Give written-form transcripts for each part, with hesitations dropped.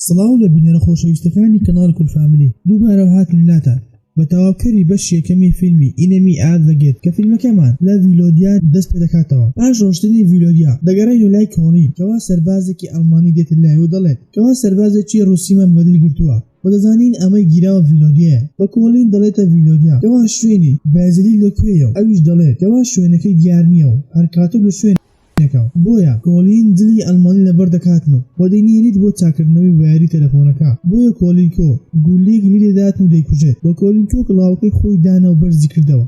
سڵاو لە بینەرە خۆشەویستەکانی کەناڵ کولفاملی دووبارە هاتن لاتان بە تەواوکەری بەش یەکەمی فیلمی ئینەمی ئادەگێت کە فیلمەکەمان لە ڤیلۆدیا دەست پێ دەکاتەوە. پاش ڕۆشتنی ڤیلۆدیا دەگەڕێین لای کۆڵین کەوا سەربازێکی ئەڵمانی دێتە لای و دەڵێت کەوا سەربازێکی ڕووسیمان بەدل گرتووە و دەزانین ئەمەی گیراوە ڤیلۆدیایە. بە کۆڵین دەڵێتە ڤیلۆدیا کەوا شوێنی بازلی لەکوێیە و ئەویش دەڵێت کەوا شوێنەکەی دیار نییە و هەرکاتۆ لە شوێن بۆیە کۆڵین دلی ئەلمانی لەبەر دەکاتن و دەینێریت بۆ چاکردنەوەی وایری تەلەفۆنەکە. بۆیە کۆلینکۆ گولێک لێداتن و دەیکوژێت. بە کۆلینکۆ کڵاوەکەی خۆی دانا و بەرزی کردەوە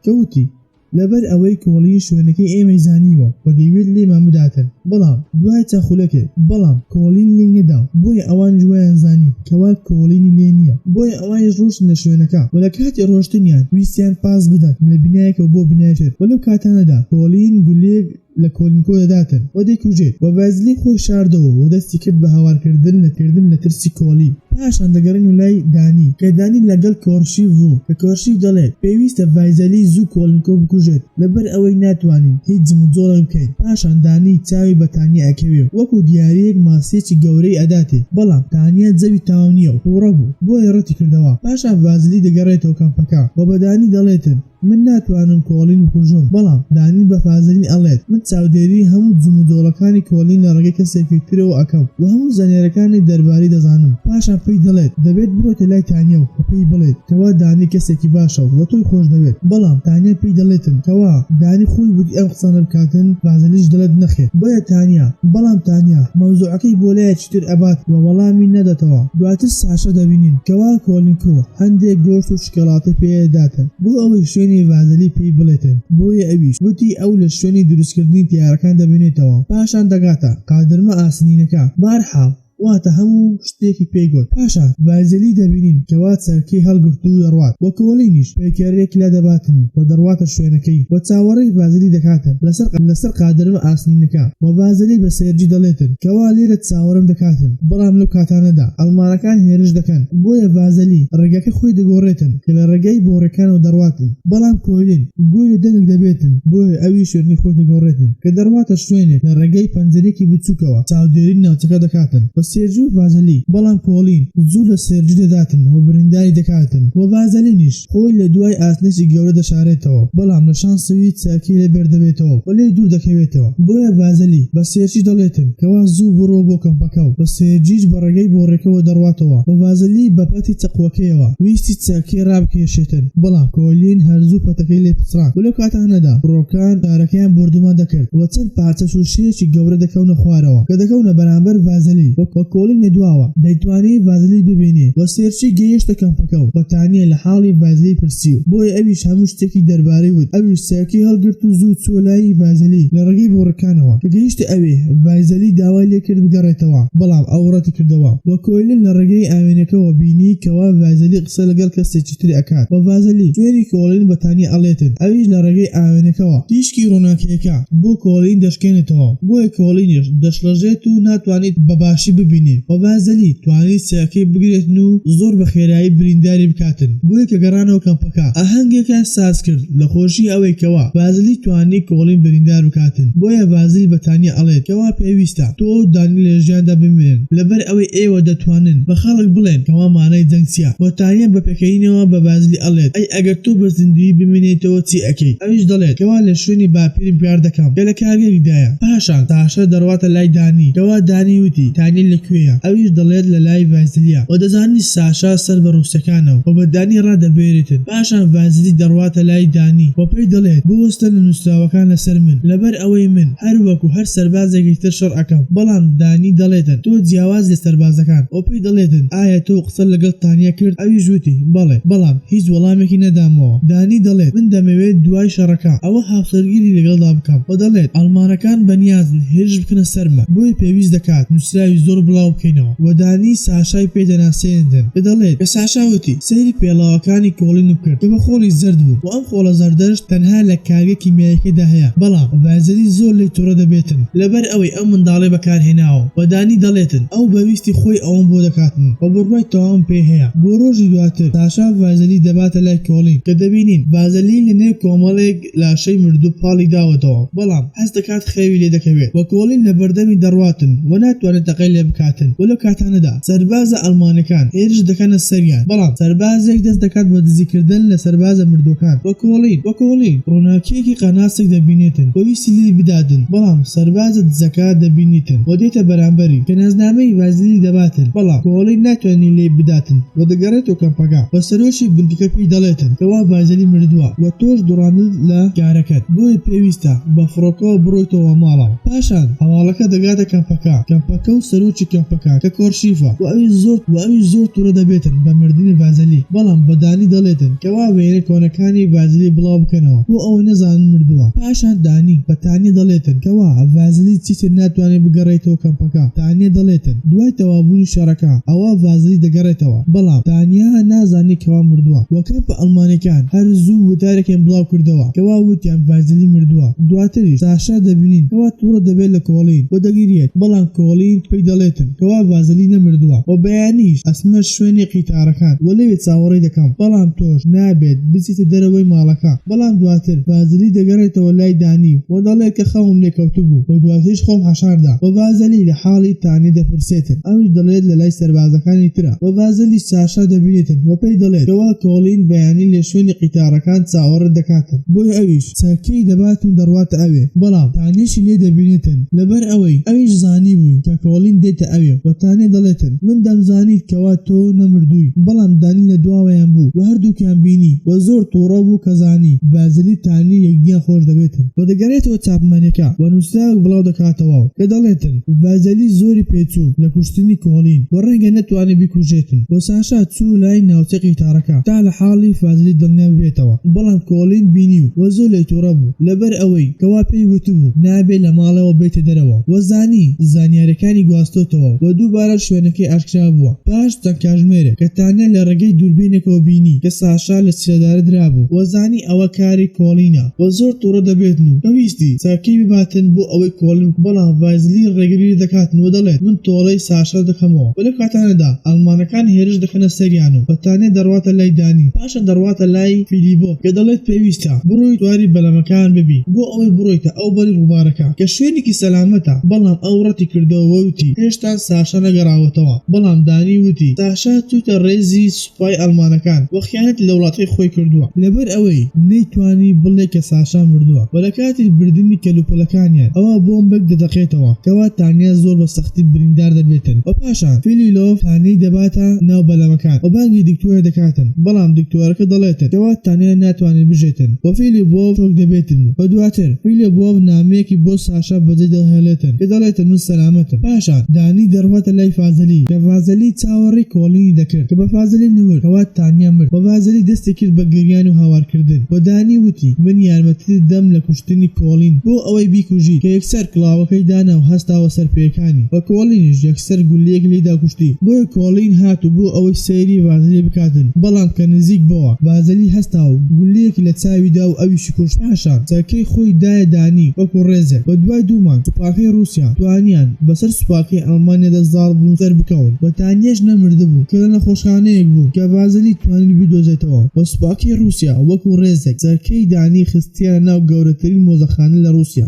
کەوتی لەبەر ئەوەی کۆڵی شوێنەکەی ئێمەی زانیوە و دەیوێت لێمان بداتن، بەڵام دوای چاخولەکێ بەڵام کۆڵین لێ نەدا. بۆیە ئەوان جوایان زانی کەوا کۆڵینی لێ نییە. بۆیە ئەوانیش ڕۆشتن لە شوێنەکە و لە کاتی ڕۆشتنیان ویستیان پاس بدات لە بینایەکەوە بۆ بینایەکێت و لەو کاتانەدا کۆڵین گولێک لە کۆلینکۆ دەداتن و دەیکوژێت و بازلی خۆی شاردەوە و دەستی کرد بە هاوارکردن لە ترسی کۆڵی. پاشان دەگەڕین و لای دانی کە دانی لەگەڵ کۆرشی بوو کە کۆرشی دەڵێت پێویستە ڤایزەلی زوو کۆلینکۆ بکوژێت لەبەر ئەوەی ناتوانین هیچ جمجۆڵە بکەین. پاشان دانی چاوی بە تانیا ئەکەوێ وەکو دیارەیەک ماسیێکی گەورەی ئەداتێ، بەڵام تانیا جەوی تاوانیە و پوڕە بوو بۆیە ڕەتی کردەوە. پاشان ڤازلی دەگەڕێتەوە کەمپەکە و بە دانی دەڵێتن من ناتوانم کۆڵین بکوژم، بەڵام دانی بە فازلین ئەڵێت من چاودێری هەموو جمجۆڵەکانی کۆڵین لە ڕێگەی کەسێکترەوە ئەەکەم و هەموو زانیارەکانی دەرباری دەزانم. پاشان پێی دەڵێت دەبێت بڕۆتە لای تانیا و پێی بڵێت کەوا دانی کەسێکی باشە و تۆی خۆش دەوێت، بەڵام تانیا پێی دەڵێتن کەوا دانی خۆی بودی ئەم قسانە بکاتن. فازلیش دەڵێت نەخێت. بۆیە تانیا بەڵام تانیا مەوزوعەکەی بۆ لایەکی تر ئەبات و وەڵامی نەدەتەوە. دواتر ساشە دەبینین کەوا کۆلینکۆ هەندێک گۆشت و شکەڵاتە پێداتن بۆ ئەوەی شوێنی ڤازلی پێی بڵێتن. بۆیە ئەویش وتی ئەو لە شوێنی دروستکردنی تیارەکان دەبێنێتەوە. پاشان دەگاتە قادرمە ئاسنینەکە بارحاڵ واتە هەموو شتێکی پێیگوت. پاشان ڤایزەلی دەبینین کەوا چەرکەی هەڵگرت و دەڕوات و کۆڵینیش پێکەرێک لا دەباتن و دەڕواتە شوێنەکەی و چاوەڕێی ڤازەلی دەکاتن لەسەر قادرمە ئاسنینەکە و ڤازەلی بە سێرجی دەڵێتن کەوا لێرە چاوەڕم دەکاتن، بەڵام لەو کاتانەدا ئەڵمانەکان هێرش دەکەن. بۆیە ڤازەلی ڕێگەکە خۆی دەگۆڕێتن کە لە ڕێگەی بۆڕەکانەوە دەڕواتن، بەڵام کۆلین گوێ لە دەنگ دەبێتن. بۆیە ئەوی شوێنی خۆی دەگۆڕێتن کە دەڕواتە شوێنێک لە ڕێگەی پەنجەرێکی بچووکەوە چاودێری ناوچەکە دەکاتن بە سێرجی و ڤازەلی، بەڵام کۆڵین زوو لە سێرجی دەداتن و برینداری دەکاتن و ڤازەلینیش خۆی لە دوای ئاسنێکی گەورە دەشارێتەوە، بەڵام لە شانسەوی چاکی لێ بەردەبێتەوە و لێ دوور دەکەوێتەوە. بۆیە ڤازەلی بە سێرجی دەڵێتن کەوا زوو بڕۆ بۆ کەمپەکە و بە سێرجیش بە ڕێگەی بۆڕێکەوە دەڕواتەوە و ڤازەلی بە پەتی چەقوەکەیەوە ویستی چاکی ڕابکێشێتن، بەڵام کۆلین هەرزوو پەتەکەی لێ پچڕان و لەو کاتانەدا بڕۆکان دارەکەیان بردومان دەکرد و چەند پارچە شوشەیەکی گەورە دەکەونە خوارەوە کە دەکەونە بەرامبەر ڤازەلی و کۆلین نەدواوە دەیتوانێت ڤازلی ببینێ و سێرچی گەیشتە کەمپەکە و بەتانیە لە حاڵی ڤازلی پرسی و بۆیە ئەویش هەموو شتێکی دەربارەی وت. ئەویش سەرکی هەڵگرت و زوو چوە لای ڤازلی لە ڕێگەی بۆڕەکانەوە کە گەیشتە ئەوێ ڤازلی داوای لێ کرد بگەڕێتەوە، بەڵام ئەو ڕەتی کردەوە و کۆلین لە ڕێگەی ئاوێنەکەەوە بینی کەوا ڤازلی قسە لەگەڵ کەسێکی تری ئەکات و ڤازلی شوێنی کۆلین بەتانی ئەڵێتن. ئەویش لە ڕێگەی ئاوێنەکەەوە تیشکی ڕۆناکیەکە بۆ کۆلین دەشکێنێتەوە، بۆیە کۆلینیش دەشڵەژێت و ناتوانێت بەباشی ببینێ و ڤازلی توانیت سەرکەی بگرێتن و زۆر بە خێرایی برینداری بکاتن. بۆیە کە گەڕانەوە کەمپەکە ئاهەنگێکیان ساز کرد لە خۆشی ئەوەی کەوا ڤازلی توانێت کۆڵین بریندار بکاتن. بۆیە ڤازلی بەتانی ئەڵێت کەوا پێویستە تۆ دانی لە ژیاندا بمێن لەبەر ئەوەی ئێوە دەتوانن بە خەڵک بڵێن کەوا مانای جەنگچیە. وەتانیە بە پێکەینەوە بە ڤازلی ئەڵێت ئەی ئەگەر تۆ بە زیندوی بمێنێتەوە چی ئەکەی؟ ئەویش دەڵێت کەوا لە شوێنی باپیرم پیار دەکەم کە لە کارگەریدایە. پاشان تاشە دەڕواتە لای دانی کەوا دانی وتی تانی لەکوێیە؟ ئەویش دەڵێت لە لای ڤازلیە و دەزانی ساشا سەر بە ڕووسەکانەوە و بە دانی ڕادەبێرێتن. پاشان ڤازلی دەڕواتە لای دانی و پێی دەڵێت بوەستە لە نووسراوەکان لەسەر من لەبەر ئەوەی من هەر وەکو هەر سەربازێکی تر شەڕ ئەەکەم. بەڵام دانی دەڵێتن تۆ جیاواز لە سەربازەکان و پێی دەڵێتن ئایا تۆ قسە لەگەڵ تانیا کرد؟ ئەویش وتی بەڵێ، بەڵام هیچ وەڵامێکی نەدامەوە. دانی دەڵێت من دەمەوێت دوای شەڕەکە ئەوە هاوسەرگیری لەگەڵدا بکەم و دەڵێت ئەڵمانەکان بەنیازن هێرش بکەنە سەرمە، بۆی پێویست دەکات نووسراوی زۆر بڵاو بکەینەوە و دانی ساشای پێدەناسێنن کە دەڵێت کە ساشا وتی سەیری پێڵاوەکانی کۆڵین بکرد کە بە خۆڵی زرد بوو و ئەم خۆڵە زەردەش تەنها لە کارگە کیمیاییەکەدا هەیە، بەڵام ڤازلی زۆر لێ تووڕە دەبێتن لەبەر ئەوەی ئەم منداڵێ بەکارهێناوە و دانی دەڵێتن ئەو بەویستی خۆی ئەوم بۆ دەکاتن و بڕوای تەواوم پێ هەیە. بۆ ڕۆژی دواتر ساشا ڤازلی دەباتە لای کۆڵین کە دەبینین ڤازلی لە نێو کۆمەڵێک لاشەی مردوو پاڵی داوەتەوە، بەڵام هەست دەکات خەوی لێ دەکەوێت و کۆڵین لە بەردەمی دەڕواتن و ناتوانێت تەقەی لێ بکاتن ولو کاتانەدا سەربازە ئەڵمانەکان هێرش دەکەنە سەریان بەڵام سەربازێک دەست دەکات بە دزیکردن لە سەربازە مردوەکان وەکۆڵین ڕووناکیەکی قەناسێک دەبینێتن پۆلیسی لی بدادن بەڵام سەربازە دزەکە دەبینیتن و دێتە بەرامبەری کە نازنامەی ڤازلی دەباتن بەڵام کۆڵین ناتوانین لێ بداتن و دەگەڕێتەوە کەمپەکە بە سەرۆشی بنکەکە پێی دەڵێتن کەوا ڤازلی مردووە و تۆش دوڕاندت لە کارەکەت بۆی پێویستە بە فڕۆکەوە بڕۆیتەوە ماڵەوە پاشان هەواڵەکە دەگاتە کەمپەکە و سەرۆکی کەمپەکە کە کۆرشیفە و ئەوی زۆر تووڕە دەبێتن بە مردنی ڤازلی بەڵام بەدانی دەڵێتن کەوا وێنە کۆنەکانی ڤازلی بڵاو بکەنەوە بۆ ئەوە نەزانن مردووە پاشان دانی بەتانی دەڵێتن کەوا ڤازلی چیتر ناتوانێت بگەڕێتەوە کەمپەکە تانیە دەڵێتن دوای تەوابوونی شەڕەکە ئەوە ڤازلی دەگەڕێتەوە بەڵام تانیا نازانی کەوا مردووە و کەمپە ئەڵمانەکان هەر زوو وتارێکیان بڵاو کردەوە کەوا وتیان ڤازلی مردووە دواتریش ساشا دەبینین کەوا تووڕە دەبێت لە کۆڵین و دەگیرێت بەڵام کۆڵین پێی دەڵێتن کەوا ڤازلی نەمردووە و بەیانیش ئەسمە شوێنی قیتارەکان و لەوێ چاوەڕێی دەکەم بەڵام تۆش نابێت بچیتە دەرەوەی ماڵەکە بەڵام دواتر ڤازلی دەگەڕێتەوە لای دانی و دەڵێت کە خەوم لێکەوتو بوو و دواتریش خۆم هەشاردا و ڤازلی لە حاڵی تانی دەپرسێتن ئەوش دەڵێت لە لای سەربازەکانی ترە و ڤازلی ساشا دەبینێتن و پێی دەڵێت کەوا کۆڵین بەیانی لە شوێنی قیتارەکان چاوەڕێ دەکاتن بۆی ئەویش چاکەی دەبات و دەڕواتە ئەوێ بەڵام تانیشی لێ دەبینێتن لەبەر ئەویش زانی بووی کە کۆڵین دێتە ئەوێ و تانێ دەڵێتن من دەمزانیت کەوا تۆ نەمردووی بەڵام دانی لە دواوەیان بوو و هەردووکیان بینی و زۆر تووڕە بوو کە زانی ڤازلی تانی یەکدیان خۆش دەبێتن و دەگەڕێتەوە چاپمانەکە و نووسراوێک بڵاو دەکاتەوە کە دەڵێتن ڤازلی زۆری پێچوو لە کوشتنی کۆڵین و ڕەنگە نەتوانێت بیکوژێتن و ساشا چوو لای ناوچە قیتارەکە تا لە حاڵی ڤازلی دڵنیا ببێتەوە بەڵام کۆڵین بینی و زۆر لێ تووڕە بوو لەبەر ئەوەی کەوا پێی وتبوو نابێت لە ماڵەوە بێتە دەرەوە و زانیاریەکانی گواستۆتەوە و دووبارە شوێنەکەی ئاشکرا بووە پاش چەند کاتژمێرێک کە تانیا لە ڕێگەی دووربینێکەوە بینی کە ساشا لە سیرەدارە درابوو و زانی ئەوە کاری کۆڵینە و زۆر تووڕە دەبێتن و پێویستی چاکەی بباتن بۆ ئەوەی کۆڵین بەڵام ڤازلی ڕێگری دەکاتن و دەڵێت من تۆڵەی ساشا دەکەمەوە و لە کاتانەدا ئەڵمانەکان هێرش دەخەنە سەریان و بەتانێ دەڕواتە لای دانی پاشان دەڕواتە لای فیلیبۆ کە دەڵێت پێویستە بڕۆی تواری بەلەمەکان ببی بۆ ئەوەی بڕۆیتە ئەو بەری ڕووبارەکە کە شوێنێکی سەلامەتە بەڵام ئەو ڕەتی کردەوە وتی هێشتا ساشا نەگەڕاوەتەوە بەڵام دانی وتی ساشا چووتە ڕێزی سوپای ئەڵمانەکان و خیانەت لە وڵاتی خۆی کردووە لەبەر ئەوەی نەیتوانی بڵێ کە ساشا مردووە و لە کاتی بردننی کەلوپەلەکانیان ئەوە بۆمبێک دەدەقێتەوە کەوا تانیا زۆر بە سەختی بریندار دەبێتن و پاشان فیلیلۆف تانەی دەباتە ناو بەلەمەکان و بانگی دکتۆر دەکاتن بەڵام دکتۆرەکە دەڵێتن کەوا تانیا ناتوانێت بژێتن و فیلیبۆف شۆک دەبێتن و دواتر فیلیبۆف نامەیەکی بۆ ساشا بەجێ دەهێڵێتن کە دەڵێتن من سەلامەتم پاشان دانی دەڕواتە لای ڤازلی کە ڤازلی چاوەڕێی کۆڵینی دەکرد کە بە ڤازلی نمرد کەوا تانیا مرد و ڤازلی دەستی کرد بە گریان و هاوارکردن و دانی وتی من یارمەتیت دەم لە کوشتنی کۆڵین بۆ ئەوەی بیکوژی کە یەکسەر کڵاوەکەی دانا و هەستاوە سەرپێکانی و کۆڵینیش یەکسەر گولەیەک لێدا کوشتی بۆیە کۆڵین هات و بۆ ئەوەی سەیری ڤازلی بکاتن بەڵام کە نزیک بەوە ڤازلی هەستا و گولەیەکی لە چاویدا و ئەویشی کوشت پاشان چاکەی خۆی دایە دانی وەکو ڕێزێک و دوای دوومان سوپاکەی رووسیا توانیان بەسەر سوپاکەی ئەڵمانیادا زاڵ بوون سەر بکەون و تانیەش نەمردە بوو کە لە نەخۆشخانەیەک بوو کە ڤازلی توانین بیدۆزێتەوە و سوپاکەی رووسیا وەکو ڕێزێک چاکەی دانی خستیانە ناو گەورەترین مۆزەخانە لە رووسیا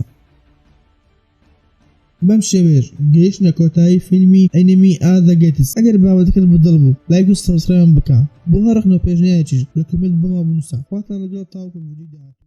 بەم شێوەیەش گەیشتنە کۆتایی فیلمی ئەنیمی ئادە گێتس ئەگەر باوەتەکەت بەدڵ بوو لایک و سەبسکرایبم بکە بۆ هەر ڕخنەوە پێشنیارێکیش لە کۆمنت بما بنووسە خواتان لەگەڵ تاوەکو